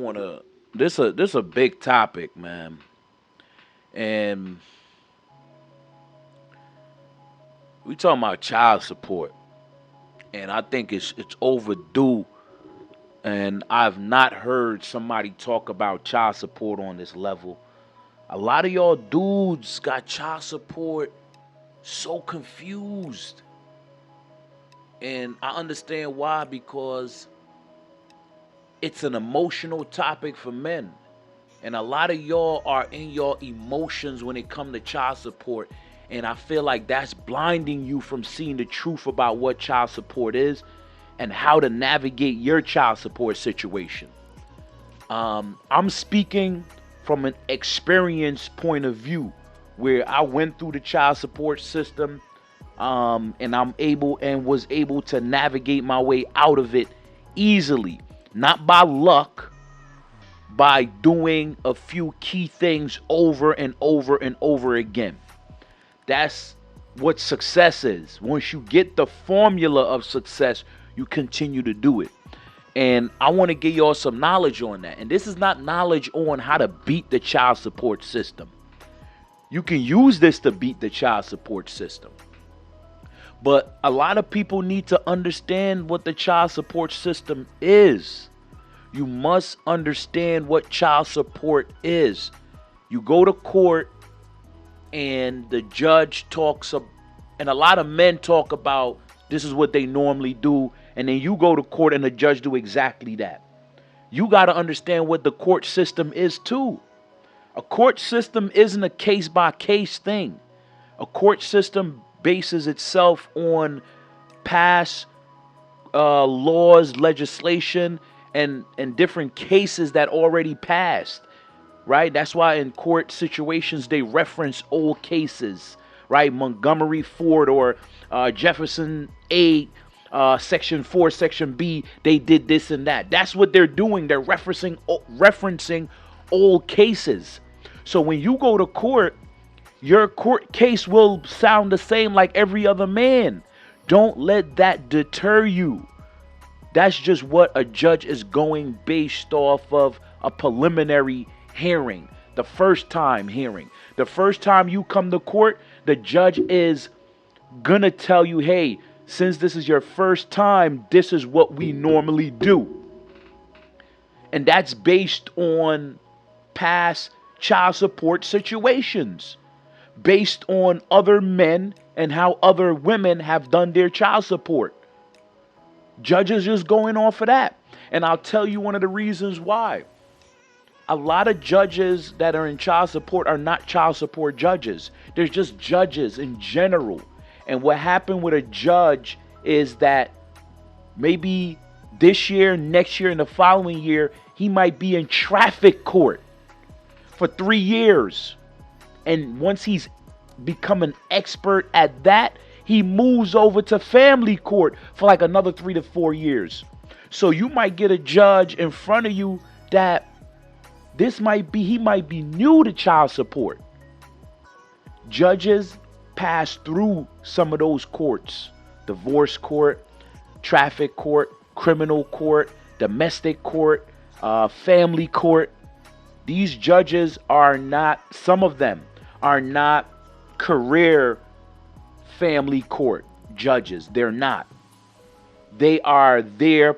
wanna this a big topic, man. And we talking about child support. And I think it's overdue. And I've not heard somebody talk about child support on this level. A lot of y'all dudes got child support so confused. And I understand why, because it's an emotional topic for men. And a lot of y'all are in your emotions when it comes to child support. And I feel like that's blinding you from seeing the truth about what child support is and how to navigate your child support situation. I'm speaking from an experience point of view where I went through the child support system, and I'm able and was able to navigate my way out of it easily, not by luck, by doing a few key things over and over and over again. That's what success is. Once you get the formula of success, you continue to do it. And I want to give y'all some knowledge on that. And this is not knowledge on how to beat the child support system. You can use this to beat the child support system. But a lot of people need to understand what the child support system is. You must understand what child support is. You go to court and the judge talks, and a lot of men talk about this is what they normally do, and then you go to court and the judge do exactly that. You got to understand what the court system is too. A court system isn't a case by case thing. A court system bases itself on past laws, legislation, and different cases that already passed, right? That's why in court situations they reference old cases, right? Montgomery Ford or Jefferson A, Section 4, Section B, they did this and that. That's what they're doing. They're referencing old cases. So when you go to court, your court case will sound the same like every other man. Don't let that deter you. That's just what a judge is going based off of a preliminary hearing, the first time hearing. The first time you come to court, the judge is gonna tell you, hey, since this is your first time, this is what we normally do. And that's based on past child support situations, based on other men and how other women have done their child support. Judges just going off of that. And I'll tell you one of the reasons why. A lot of judges that are in child support are not child support judges. They're just judges in general. And what happened with a judge is that maybe this year, next year, and the following year, he might be in traffic court for 3 years. And once he's become an expert at that, he moves over to family court for like another 3 to 4 years. So you might get a judge in front of you that he might be new to child support. Judges pass through some of those courts: divorce court, traffic court, criminal court, domestic court, family court. These judges are not, some of them are not career family court judges. They're not. They are there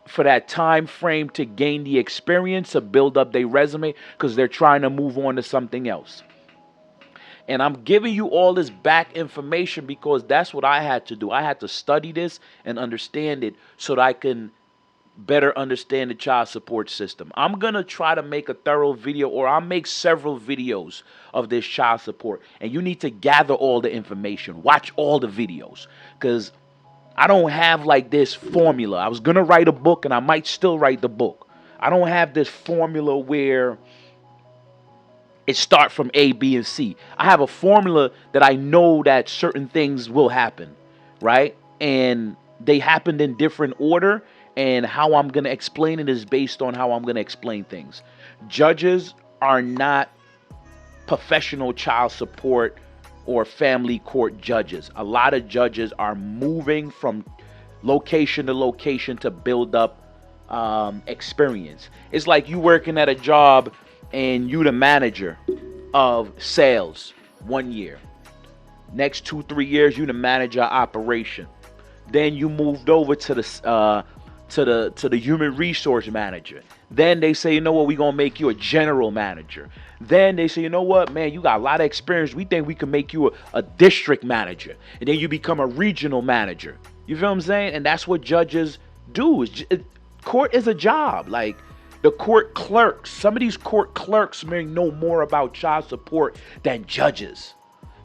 for that time frame to gain the experience, to build up their resume, because they're trying to move on to something else. And I'm giving you all this back information because that's what I had to do. I had to study this and understand it so that I can better understand the child support system. I'm going to try to make a thorough video, or I'll make several videos of this child support. And you need to gather all the information. Watch all the videos, because I don't have like this formula. I was going to write a book, and I might still write the book. I don't have this formula where it start from A, B, and C. I have a formula that I know that certain things will happen, right? And they happened in different order, and how I'm going to explain it is based on how I'm going to explain things. Judges are not professional child support or family court judges. A lot of judges are moving from location to location to build up experience. It's like you working at a job and you the manager of sales 1 year. Next 2 3 years, you the manager of operation. Then you moved over to the human resource manager. Then they say, you know what, we're gonna make you a general manager. Then they say, you know what, man, you got a lot of experience. We think we can make you a district manager. And then you become a regional manager. You feel what I'm saying? And that's what judges do. Court is a job. Like the court clerks. Some of these court clerks may know more about child support than judges.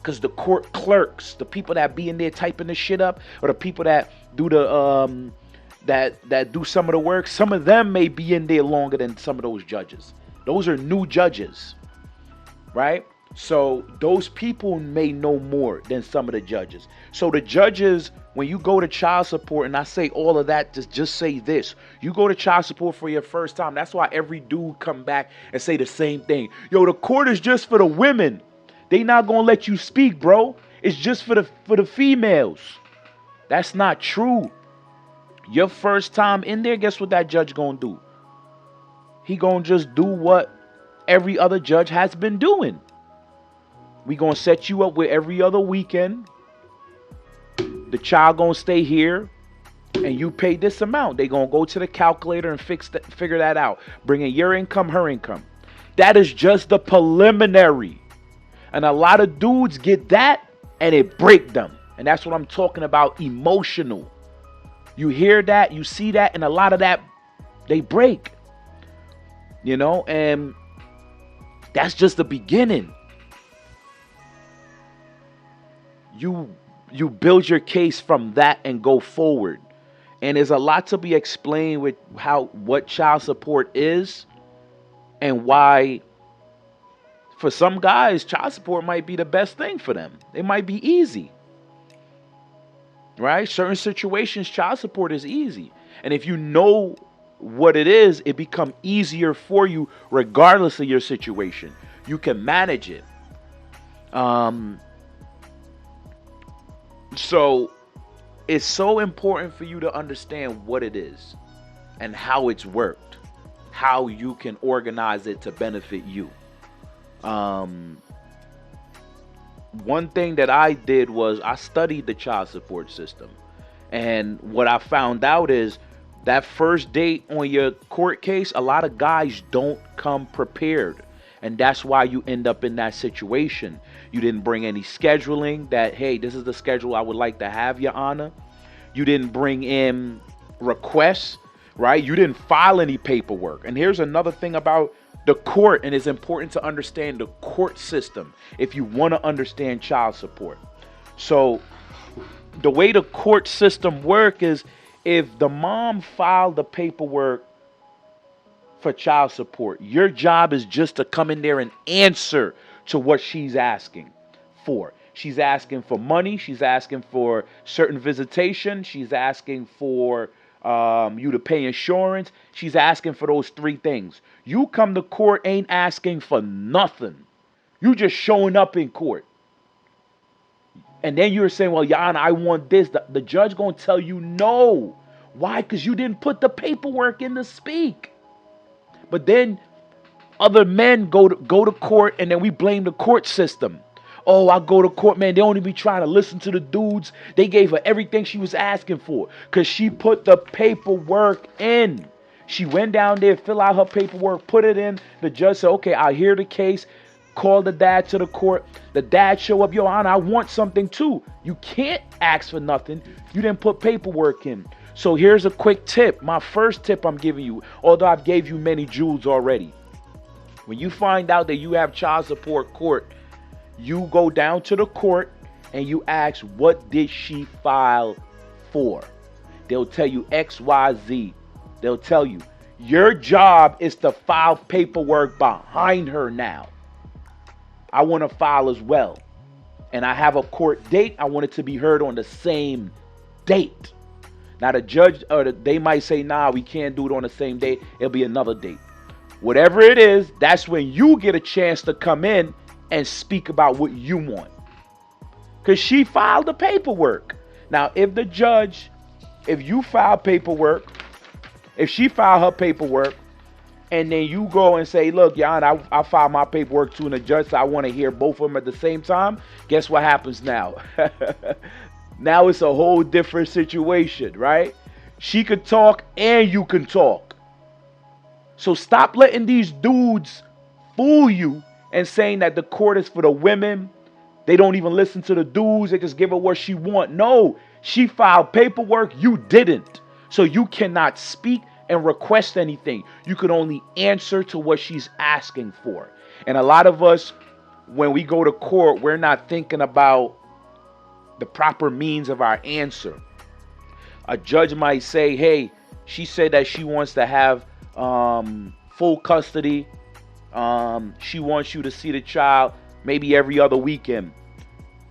Because the court clerks, the people that be in there typing the shit up, or the people that do the that do some of the work, some of them may be in there longer than some of those judges. Those are new judges, right? So those people may know more than some of the judges. So the judges, when you go to child support, and I say all of that, just say this. You go to child support for your first time. That's why every dude come back and say the same thing. Yo, the court is just for the women. They not gonna let you speak, bro. It's just for the females. That's not true. Your first time in there, guess what that judge gonna do? He gonna just do what every other judge has been doing. We gonna set you up with every other weekend. The child gonna stay here, and you pay this amount. They gonna go to the calculator and figure that out. Bring in your income, her income. That is just the preliminary. And a lot of dudes get that and it break them. And that's what I'm talking about, emotional. You hear that, you see that, and a lot of that, they break. You know, and that's just the beginning. You build your case from that and go forward. And there's a lot to be explained with what child support is and why. For some guys, child support might be the best thing for them. It might be easy. Right? Certain situations, child support is easy. And if you know what it is, it becomes easier for you regardless of your situation. You can manage it. So it's so important for you to understand what it is and how it's worked. How you can organize it to benefit you. One thing that I did was I studied the child support system, and what I found out is that first date on your court case, a lot of guys don't come prepared, and that's why you end up in that situation. You didn't bring any scheduling that, hey, this is the schedule I would like to have, Your Honor. You didn't bring in requests, right? You didn't file any paperwork. And here's another thing about the court, and it's important to understand the court system if you want to understand child support. So the way the court system works is if the mom filed the paperwork for child support, your job is just to come in there and answer to what she's asking for. She's asking for money. She's asking for certain visitation. She's asking for you to pay insurance. She's asking for those three things. You come to court ain't asking for nothing. You just showing up in court. And then you're saying, well, Your Honor, I want this. The judge gonna tell you no. Why? Because you didn't put the paperwork in to speak. But then other men go to court, and then we blame the court system. Oh, I go to court, man, they only be trying to listen to the dudes. They gave her everything she was asking for because she put the paperwork in. She went down there, fill out her paperwork, put it in. The judge said, okay, I hear the case. Call the dad to the court. The dad show up, Your Honor, I want something too. You can't ask for nothing. You didn't put paperwork in. So here's a quick tip. My first tip I'm giving you, although I've gave you many jewels already. When you find out that you have child support court, you go down to the court and you ask, what did she file for? They'll tell you X, Y, Z. They'll tell you, your job is to file paperwork behind her now. I want to file as well. And I have a court date. I want it to be heard on the same date. Now the judge, they might say, nah, we can't do it on the same date. It'll be another date. Whatever it is, that's when you get a chance to come in and speak about what you want. Because she filed the paperwork. Now, if you file paperwork, If she filed her paperwork and then you go and say, look, Jan, I filed my paperwork too, and the judge said I want to hear both of them at the same time, guess what happens now? Now it's a whole different situation, right? She could talk and you can talk. So stop letting these dudes fool you and saying that the court is for the women. They don't even listen to the dudes. They just give her what she want. No, she filed paperwork. You didn't. So you cannot speak and request anything. You can only answer to what she's asking for. And a lot of us, when we go to court, we're not thinking about the proper means of our answer. A judge might say, hey, she said that she wants to have full custody. She wants you to see the child maybe every other weekend.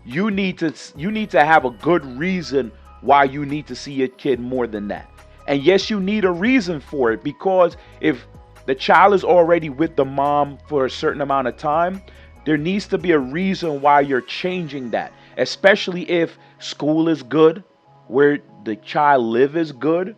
You need to have a good reason why you need to see your kid more than that. And yes, you need a reason for it, because if the child is already with the mom for a certain amount of time, there needs to be a reason why you're changing that, especially if school is good, where the child live is good,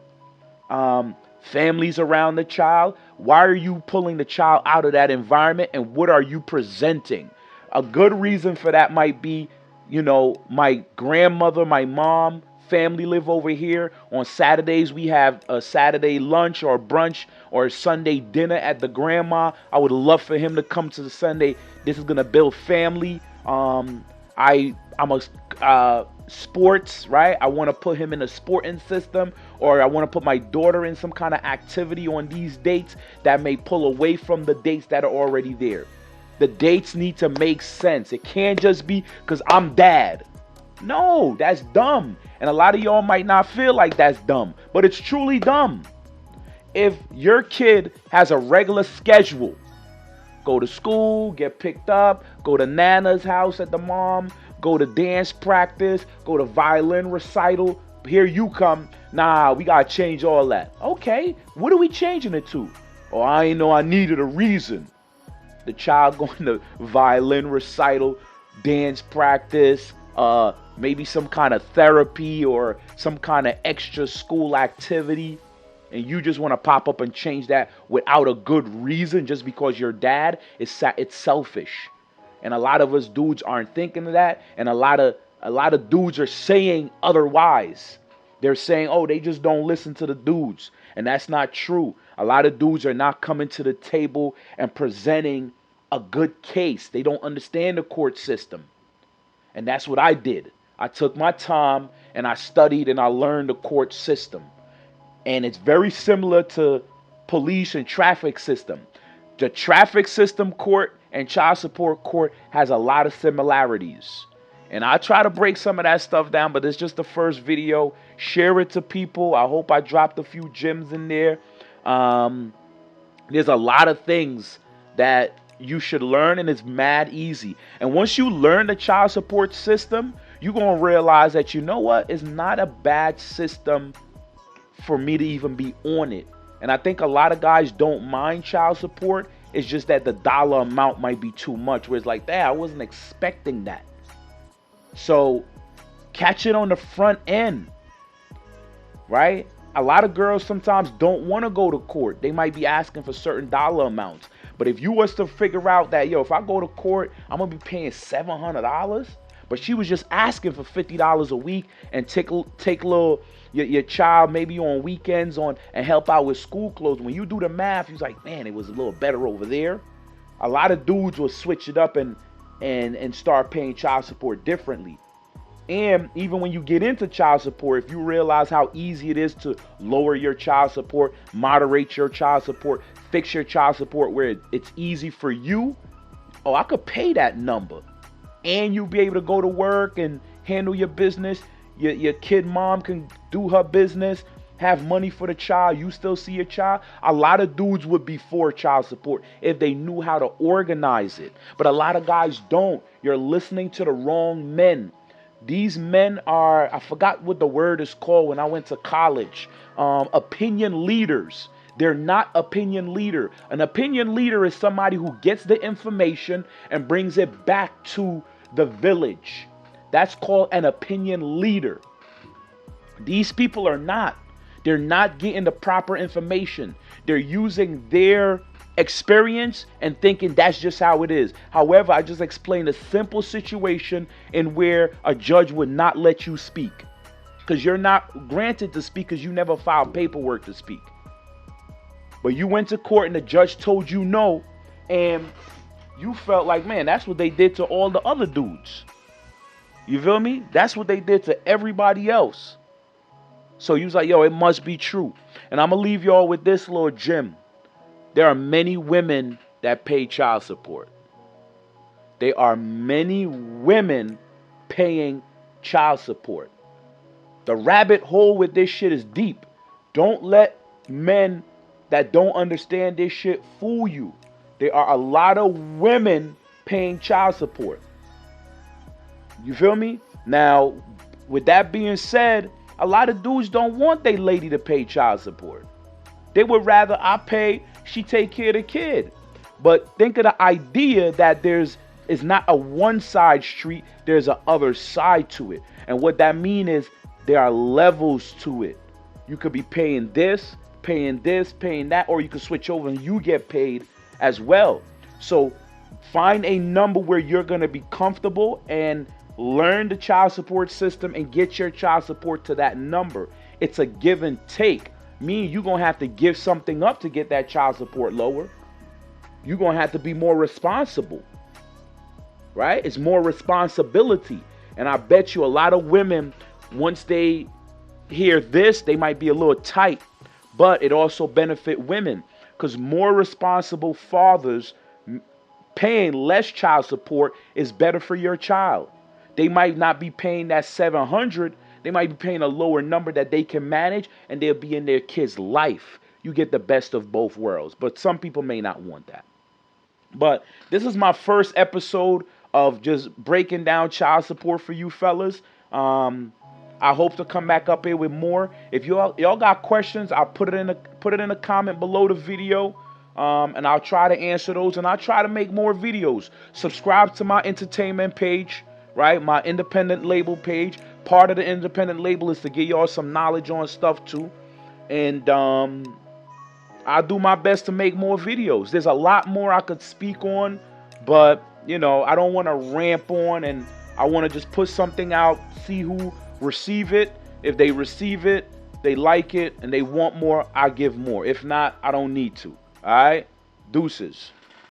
families around the child. Why are you pulling the child out of that environment, and what are you presenting? A good reason for that might be, my grandmother, my mom, family live over here. On Saturdays, we have a Saturday lunch or brunch or Sunday dinner at the grandma. I would love for him to come to the Sunday. This is going to build family. I'm a sports, right? I want to put him in a sporting system, or I want to put my daughter in some kind of activity on these dates that may pull away from the dates that are already there. The dates need to make sense. It can't just be because I'm dad. No, that's dumb. And a lot of y'all might not feel like that's dumb, but it's truly dumb. If your kid has a regular schedule, go to school, get picked up, go to Nana's house at the mom, go to dance practice, go to violin recital, here you come. Nah, we gotta change all that. Okay, what are we changing it to? Oh, I ain't know I needed a reason. The child going to violin recital, dance practice, maybe some kind of therapy or some kind of extra school activity, and you just want to pop up and change that without a good reason just because your dad is it's selfish. And a lot of us dudes aren't thinking of that, and a lot of dudes are saying otherwise. They're saying, oh, they just don't listen to the dudes, and that's not true. A lot of dudes are not coming to the table and presenting a good case. They don't understand the court system. And that's what I did. I took my time and I studied and I learned the court system. And it's very similar to police and traffic system. The traffic system court and child support court has a lot of similarities. And I try to break some of that stuff down, but it's just the first video. Share it to people. I hope I dropped a few gems in there. There's a lot of things that you should learn, and it's mad easy. And once you learn the child support system, you're going to realize that, you know what? It's not a bad system for me to even be on it. And I think a lot of guys don't mind child support. It's just that the dollar amount might be too much, where it's like, damn, I wasn't expecting that. So catch it on the front end, right? A lot of girls sometimes don't want to go to court. They might be asking for certain dollar amounts. But if you was to figure out that, if I go to court, I'm going to be paying $700, but she was just asking for $50 a week and take little your child maybe on weekends and help out with school clothes. When you do the math, you're like, man, it was a little better over there. A lot of dudes will switch it up and start paying child support differently. And even when you get into child support, if you realize how easy it is to lower your child support, moderate your child support, fix your child support where it's easy for you, oh, I could pay that number. And you'll be able to go to work and handle your business. Your kid mom can do her business, have money for the child. You still see your child. A lot of dudes would be for child support if they knew how to organize it. But a lot of guys don't. You're listening to the wrong men. These men are, I forgot what the word is called when I went to college, opinion leaders. They're not opinion leader. An opinion leader is somebody who gets the information and brings it back to the village. That's called an opinion leader. These people are not. They're not getting the proper information. They're using their experience and thinking that's just how it is. However, I just explained a simple situation in where a judge would not let you speak because you're not granted to speak because you never filed paperwork to speak. But you went to court and the judge told you no, and you felt like, man, that's what they did to all the other dudes. You feel me? That's what they did to everybody else. So you was like, yo, it must be true. And I'm going to leave y'all with this little gem. There are many women that pay child support. There are many women paying child support. The rabbit hole with this shit is deep. Don't let men that don't understand this shit fool you. There are a lot of women paying child support. You feel me? Now, with that being said, a lot of dudes don't want their lady to pay child support. They would rather I pay, she take care of the kid. But think of the idea that it's not a one-side street, there's a other side to it. And what that means is there are levels to it. You could be paying this, paying that, or you could switch over and you get paid as well. So find a number where you're going to be comfortable and learn the child support system and get your child support to that number. It's a give and take. Meaning you're going to have to give something up to get that child support lower. You're going to have to be more responsible. Right? It's more responsibility. And I bet you a lot of women, once they hear this, they might be a little tight. But it also benefit women because more responsible fathers paying less child support is better for your child. They might not be paying that $700. They might be paying a lower number that they can manage, and they'll be in their kid's life. You get the best of both worlds. But some people may not want that. But this is my first episode of just breaking down child support for you fellas. I hope to come back up here with more. If y'all got questions, I'll put it in a comment below the video. And I'll try to answer those, and I'll try to make more videos. Subscribe to my entertainment page. Right, my independent label page. Part of the independent label is to get y'all some knowledge on stuff too. And I'll do my best to make more videos. There's a lot more I could speak on, but you know, I don't want to ramp on, and I want to just put something out, see who receive it. If they receive it, they like it, and they want more, I give more. If not, I don't need to. All right, deuces.